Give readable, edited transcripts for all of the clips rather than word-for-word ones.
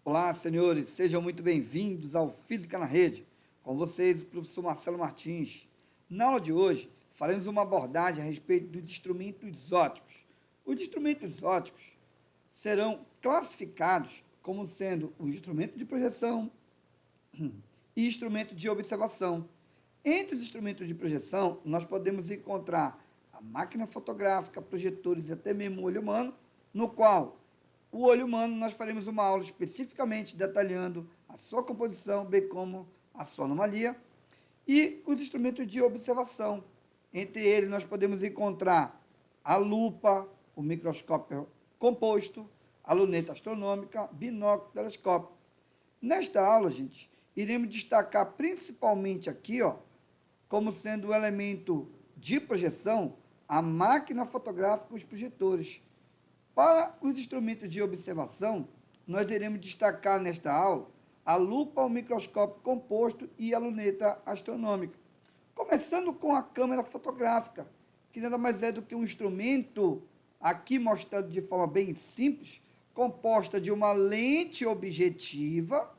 Olá, senhores, sejam muito bem-vindos ao Física na Rede. Com vocês, o professor Marcelo Martins. Na aula de hoje, faremos uma abordagem a respeito dos instrumentos ópticos. Os instrumentos ópticos serão classificados como sendo o instrumento de projeção e instrumento de observação. Entre os instrumentos de projeção, nós podemos encontrar a máquina fotográfica, projetores e até mesmo o olho humano, no qual o olho humano nós faremos uma aula especificamente detalhando a sua composição, bem como a sua anomalia, e os instrumentos de observação. Entre eles nós podemos encontrar a lupa, o microscópio composto, a luneta astronômica, binóculo, telescópio. Nesta aula, gente, iremos destacar principalmente aqui, como sendo o elemento de projeção, a máquina fotográfica e os projetores. Para os instrumentos de observação, nós iremos destacar nesta aula a lupa, o microscópio composto e a luneta astronômica. Começando com a câmera fotográfica, que nada mais é do que um instrumento, aqui mostrado de forma bem simples, composta de uma lente objetiva.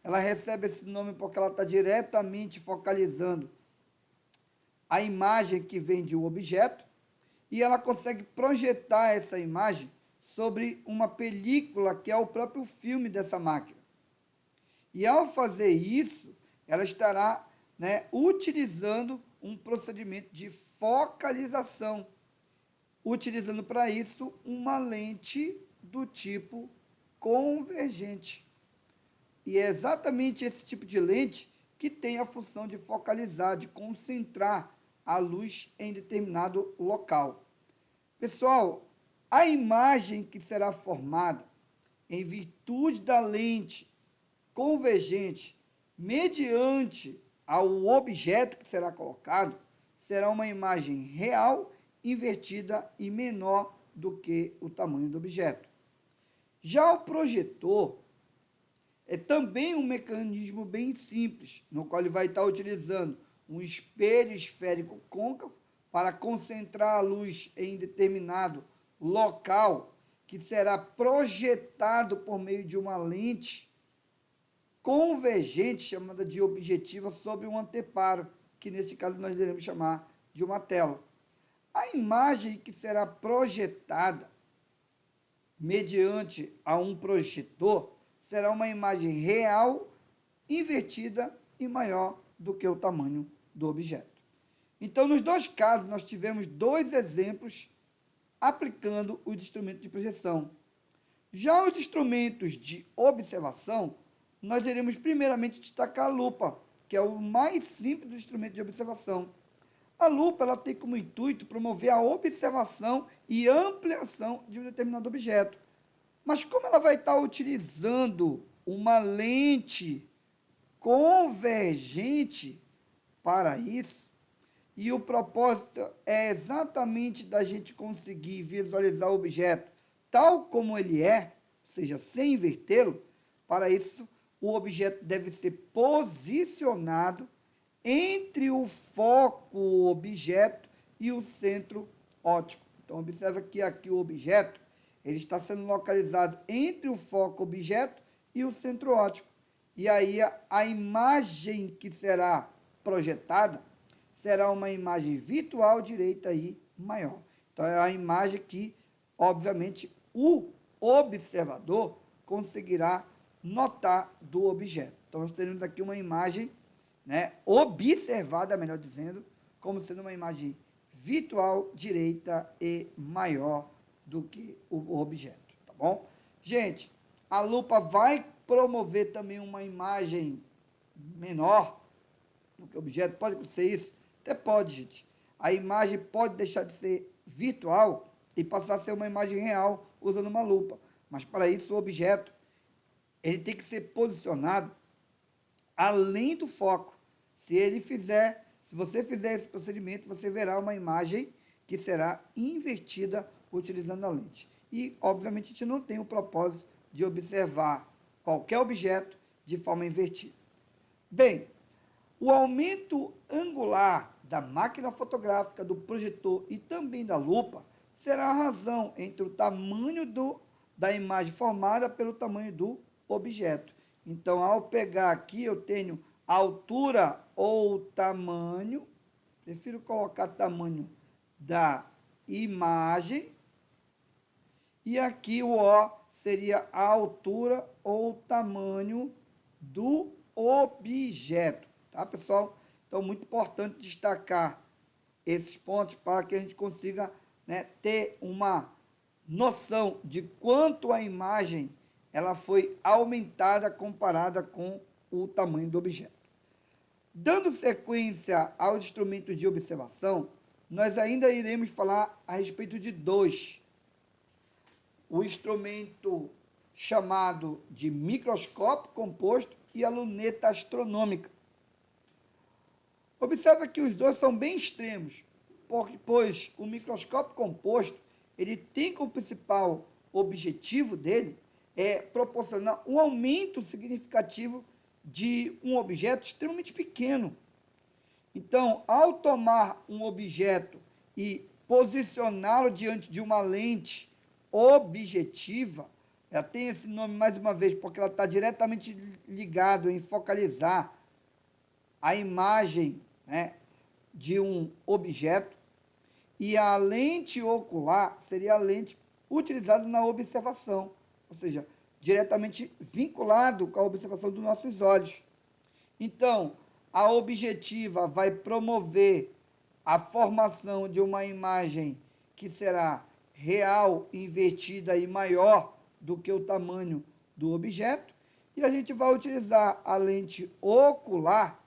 Ela recebe esse nome porque ela está diretamente focalizando a imagem que vem de um objeto, e ela consegue projetar essa imagem sobre uma película que é o próprio filme dessa máquina. E ao fazer isso, ela estará utilizando um procedimento de focalização, utilizando para isso uma lente do tipo convergente. E é exatamente esse tipo de lente que tem a função de focalizar, de concentrar a luz em determinado local. Pessoal, a imagem que será formada em virtude da lente convergente mediante ao objeto que será colocado, será uma imagem real, invertida e menor do que o tamanho do objeto. Já o projetor é também um mecanismo bem simples, no qual ele vai estar utilizando um espelho esférico côncavo para concentrar a luz em determinado local, que será projetado por meio de uma lente convergente, chamada de objetiva, sobre um anteparo, que nesse caso nós iremos chamar de uma tela. A imagem que será projetada mediante a um projetor será uma imagem real, invertida e maior do que o tamanho do objeto. Então, nos dois casos, nós tivemos dois exemplos aplicando os instrumentos de projeção. Já os instrumentos de observação, nós iremos primeiramente destacar a lupa, que é o mais simples dos instrumentos de observação. A lupa ela tem como intuito promover a observação e ampliação de um determinado objeto. Mas como ela vai estar utilizando uma lente convergente para isso, e o propósito é exatamente da gente conseguir visualizar o objeto tal como ele é, ou seja, sem invertê-lo, para isso o objeto deve ser posicionado entre o foco objeto e o centro óptico. Então, observa que aqui o objeto ele está sendo localizado entre o foco objeto e o centro óptico. E aí a imagem que será projetada será uma imagem virtual direita e maior. Então, é a imagem que, obviamente, o observador conseguirá notar do objeto. Então, nós teremos aqui uma imagem observada, melhor dizendo, como sendo uma imagem virtual direita e maior do que o objeto, tá bom? Gente, a lupa vai promover também uma imagem menor do que o objeto. Pode acontecer isso? Até pode, gente. A imagem pode deixar de ser virtual e passar a ser uma imagem real usando uma lupa. Mas para isso o objeto ele tem que ser posicionado além do foco. Se você fizer esse procedimento, você verá uma imagem que será invertida utilizando a lente. E, obviamente, a gente não tem o propósito de observar qualquer objeto de forma invertida. Bem, o aumento angular da máquina fotográfica, do projetor e também da lupa será a razão entre o tamanho da imagem formada pelo tamanho do objeto. Então, ao pegar aqui, eu tenho altura ou tamanho, prefiro colocar tamanho da imagem, e aqui o O seria a altura ou tamanho do objeto, tá, pessoal? Então, muito importante destacar esses pontos para que a gente consiga, né, ter uma noção de quanto a imagem ela foi aumentada comparada com o tamanho do objeto. Dando sequência ao instrumento de observação, nós ainda iremos falar a respeito de dois. O instrumento chamado de microscópio composto e a luneta astronômica. Observa que os dois são bem extremos, pois o microscópio composto ele tem como principal objetivo dele proporcionar um aumento significativo de um objeto extremamente pequeno. Então, ao tomar um objeto e posicioná-lo diante de uma lente objetiva, ela tem esse nome mais uma vez, porque ela está diretamente ligada em focalizar a imagem, né, de um objeto, e a lente ocular seria a lente utilizada na observação, ou seja, diretamente vinculado com a observação dos nossos olhos. Então, a objetiva vai promover a formação de uma imagem que será real, invertida e maior do que o tamanho do objeto, e a gente vai utilizar a lente ocular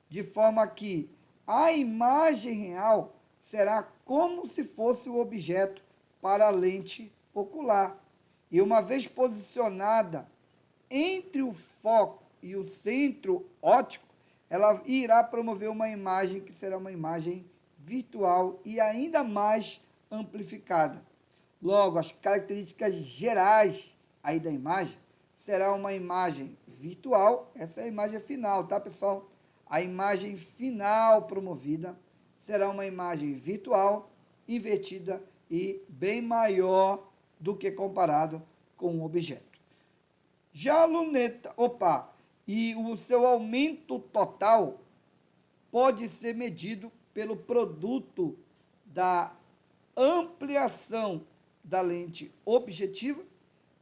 de forma que a imagem real será como se fosse o objeto para a lente ocular. E uma vez posicionada entre o foco e o centro óptico, ela irá promover uma imagem que será uma imagem virtual e ainda mais amplificada. Logo, as características gerais aí da imagem será uma imagem virtual, essa é a imagem final, tá, pessoal? A imagem final promovida será uma imagem virtual, invertida e bem maior do que comparado com o objeto. Já a luneta, e o seu aumento total pode ser medido pelo produto da ampliação da lente objetiva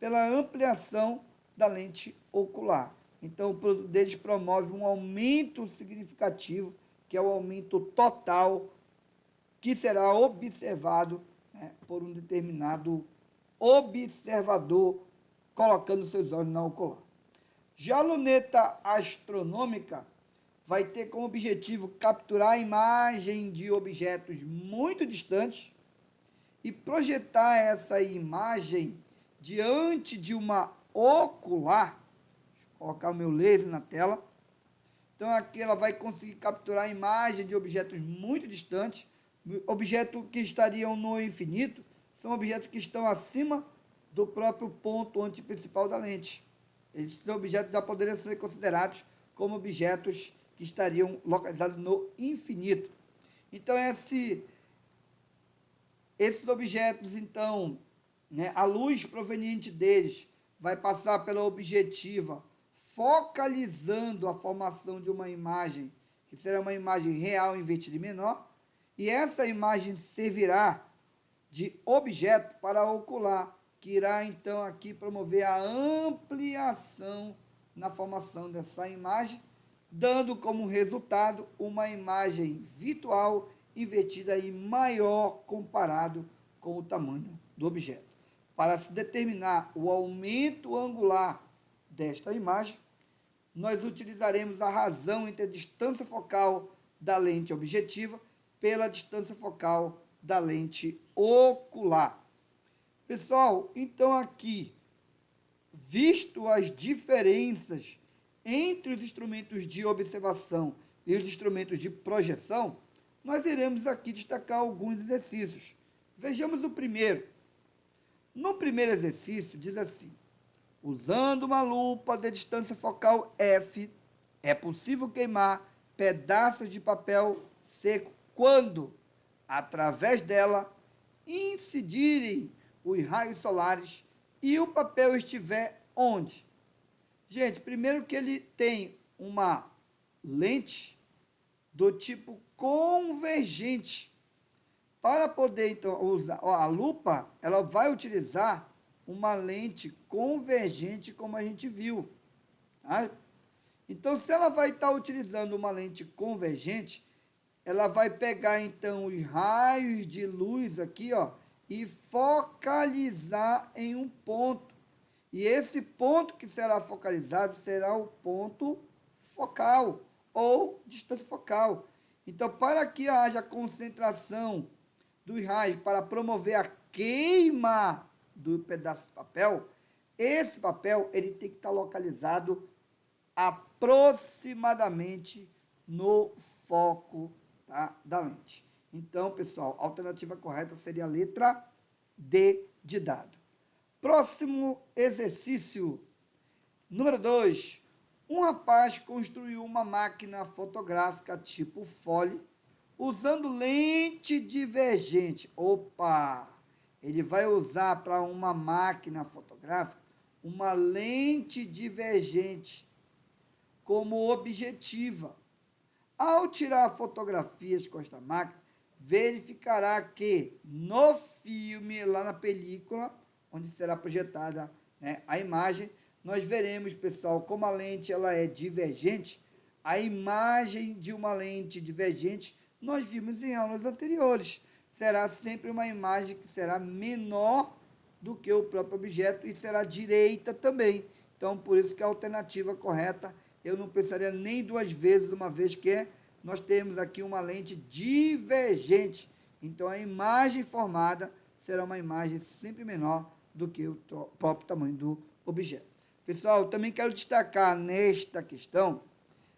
pela ampliação da lente ocular. Então, o produto deles promove um aumento significativo, que é o aumento total, que será observado, né, por um determinado observador, colocando seus olhos na ocular. Já a luneta astronômica vai ter como objetivo capturar a imagem de objetos muito distantes e projetar essa imagem diante de uma ocular. Deixa eu colocar o meu laser na tela. Então, aqui ela vai conseguir capturar a imagem de objetos muito distantes, objetos que estariam no infinito, são objetos que estão acima do próprio ponto antiprincipal da lente. Esses objetos já poderiam ser considerados como objetos que estariam localizados no infinito. Então, esses objetos, então, né, a luz proveniente deles vai passar pela objetiva, focalizando a formação de uma imagem, que será uma imagem real invertida e menor, e essa imagem servirá de objeto para a ocular, que irá, então, aqui promover a ampliação na formação dessa imagem, dando como resultado uma imagem virtual invertida e maior comparado com o tamanho do objeto. Para se determinar o aumento angular desta imagem, nós utilizaremos a razão entre a distância focal da lente objetiva pela distância focal da lente ocular. Pessoal, então aqui, visto as diferenças entre os instrumentos de observação e os instrumentos de projeção, nós iremos aqui destacar alguns exercícios. Vejamos o primeiro. No primeiro exercício, diz assim: usando uma lupa de distância focal F, é possível queimar pedaços de papel seco quando, através dela, incidirem os raios solares e o papel estiver onde? Gente, primeiro que ele tem uma lente do tipo convergente. Para poder, então, usar a lupa, ela vai utilizar uma lente convergente, como a gente viu. Tá? Então, se ela vai estar utilizando uma lente convergente, ela vai pegar, então, os raios de luz aqui, ó, e focalizar em um ponto. E esse ponto que será focalizado será o ponto focal, ou distância focal. Então, para que haja concentração dos raios para promover a queima do pedaço de papel, esse papel ele tem que estar localizado aproximadamente no foco, tá, da lente. Então, pessoal, a alternativa correta seria a letra D de dado. Próximo exercício, número 2. Um rapaz construiu uma máquina fotográfica tipo Foley, usando lente divergente. Opa! Ele vai usar para uma máquina fotográfica uma lente divergente como objetiva. Ao tirar fotografias com esta máquina, verificará que no filme, lá na película, onde será projetada, né, a imagem, nós veremos, pessoal, como a lente ela é divergente. A imagem de uma lente divergente nós vimos em aulas anteriores. Será sempre uma imagem que será menor do que o próprio objeto e será direita também. Então, por isso que a alternativa correta, eu não pensaria nem duas vezes, uma vez que nós temos aqui uma lente divergente. Então, a imagem formada será uma imagem sempre menor do que o próprio tamanho do objeto. Pessoal, também quero destacar nesta questão,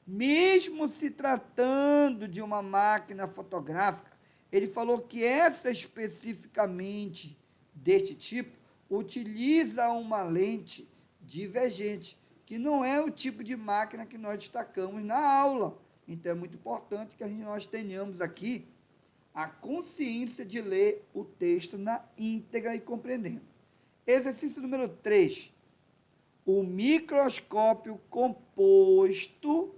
mesmo se tratando de uma máquina fotográfica, ele falou que essa especificamente deste tipo utiliza uma lente divergente, que não é o tipo de máquina que nós destacamos na aula. Então, é muito importante que nós tenhamos aqui a consciência de ler o texto na íntegra e compreendendo. Exercício número 3. O microscópio composto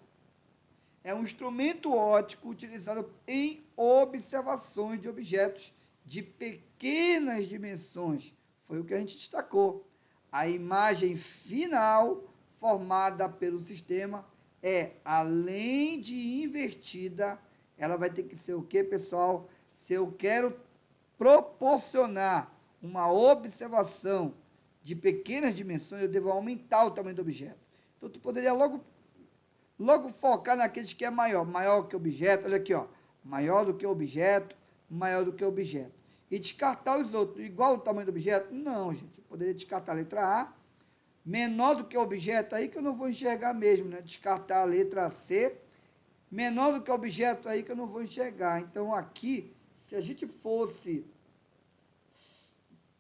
é um instrumento óptico utilizado em observações de objetos de pequenas dimensões. Foi o que a gente destacou. A imagem final formada pelo sistema é a lente invertida. Ela vai ter que ser o quê, pessoal? Se eu quero proporcionar uma observação de pequenas dimensões, eu devo aumentar o tamanho do objeto. Então, tu poderia logo focar naqueles que é maior que o objeto, olha aqui, ó, maior do que o objeto, maior do que o objeto. E descartar os outros, igual o tamanho do objeto? Não, gente, eu poderia descartar a letra A, menor do que o objeto, aí que eu não vou enxergar mesmo, né? Descartar a letra C, menor do que o objeto, aí que eu não vou enxergar. Então, aqui, se a gente fosse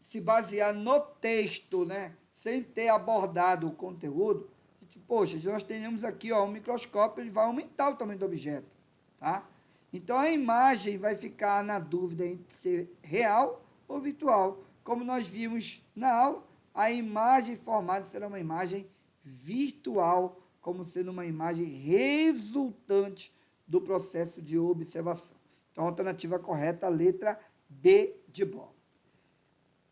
se basear no texto, né, sem ter abordado o conteúdo, poxa, nós tenhamos aqui, ó, um microscópio, ele vai aumentar o tamanho do objeto, tá? Então, a imagem vai ficar na dúvida entre ser real ou virtual. Como nós vimos na aula, a imagem formada será uma imagem virtual, como sendo uma imagem resultante do processo de observação. Então, a alternativa correta, a letra D de bola.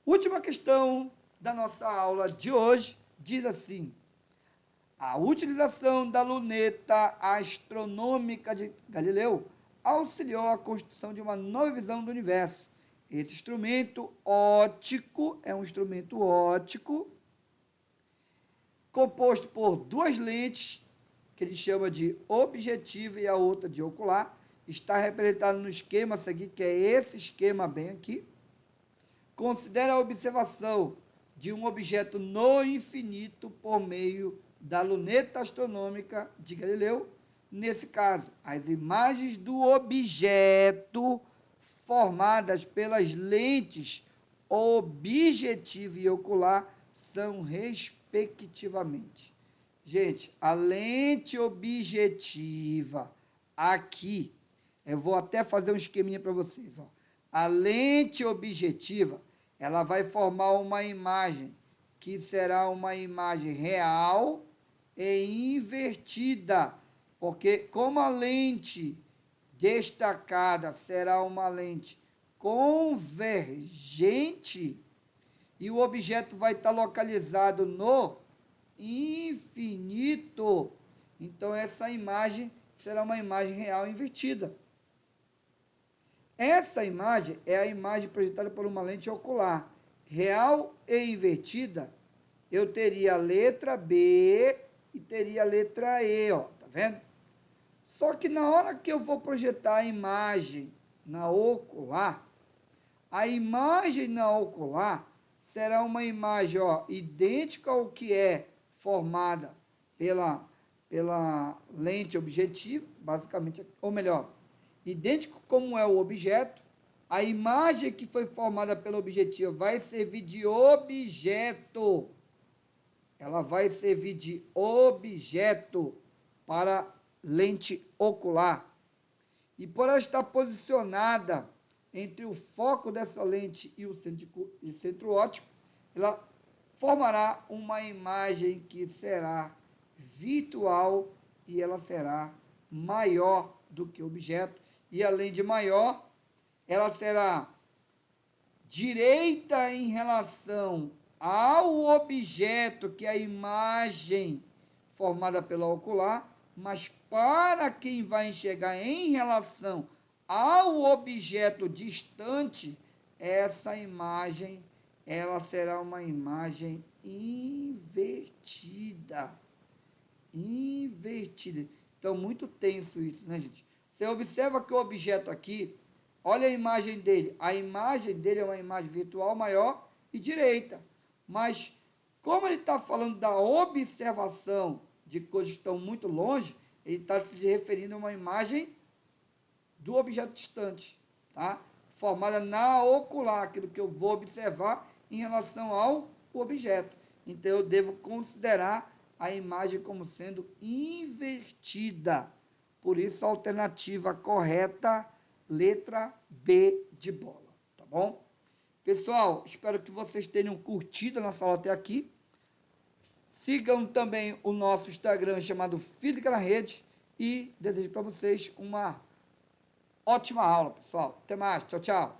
Última questão da nossa aula de hoje, diz assim: a utilização da luneta astronômica de Galileu auxiliou a construção de uma nova visão do universo. Esse instrumento óptico é um instrumento óptico composto por duas lentes, que ele chama de objetiva e a outra de ocular. Está representado no esquema a seguir, que é esse esquema bem aqui. Considera a observação de um objeto no infinito por meio da luneta astronômica de Galileu. Nesse caso, as imagens do objeto formadas pelas lentes objetiva e ocular são respectivamente. Gente, a lente objetiva aqui, eu vou até fazer um esqueminha para vocês, ó. A lente objetiva, ela vai formar uma imagem que será uma imagem real é invertida, porque como a lente destacada será uma lente convergente e o objeto vai estar localizado no infinito, então essa imagem será uma imagem real invertida. Essa imagem é a imagem projetada por uma lente ocular. Real e invertida, eu teria a letra B e teria a letra E, ó, tá vendo? Só que na hora que eu vou projetar a imagem na ocular, a imagem na ocular será uma imagem, ó, idêntica ao que é formada pela lente objetiva, basicamente, ou melhor, idêntico como é o objeto, a imagem que foi formada pelo objetivo vai servir de objeto. Ela vai servir de objeto para lente ocular. E por ela estar posicionada entre o foco dessa lente e o centro óptico, ela formará uma imagem que será virtual e ela será maior do que o objeto. E além de maior, ela será direita em relação ao objeto, que é a imagem formada pela ocular, mas para quem vai enxergar em relação ao objeto distante, essa imagem, ela será uma imagem invertida. Invertida. Então, muito tenso isso, né, gente? Você observa que o objeto aqui, olha a imagem dele. A imagem dele é uma imagem virtual maior e direita. Mas, como ele está falando da observação de coisas que estão muito longe, ele está se referindo a uma imagem do objeto distante, tá? Formada na ocular, aquilo que eu vou observar em relação ao objeto. Então, eu devo considerar a imagem como sendo invertida. Por isso, a alternativa correta, letra B de bola, tá bom? Pessoal, espero que vocês tenham curtido a nossa aula até aqui. Sigam também o nosso Instagram chamado Física na Rede e desejo para vocês uma ótima aula, pessoal. Até mais, tchau, tchau.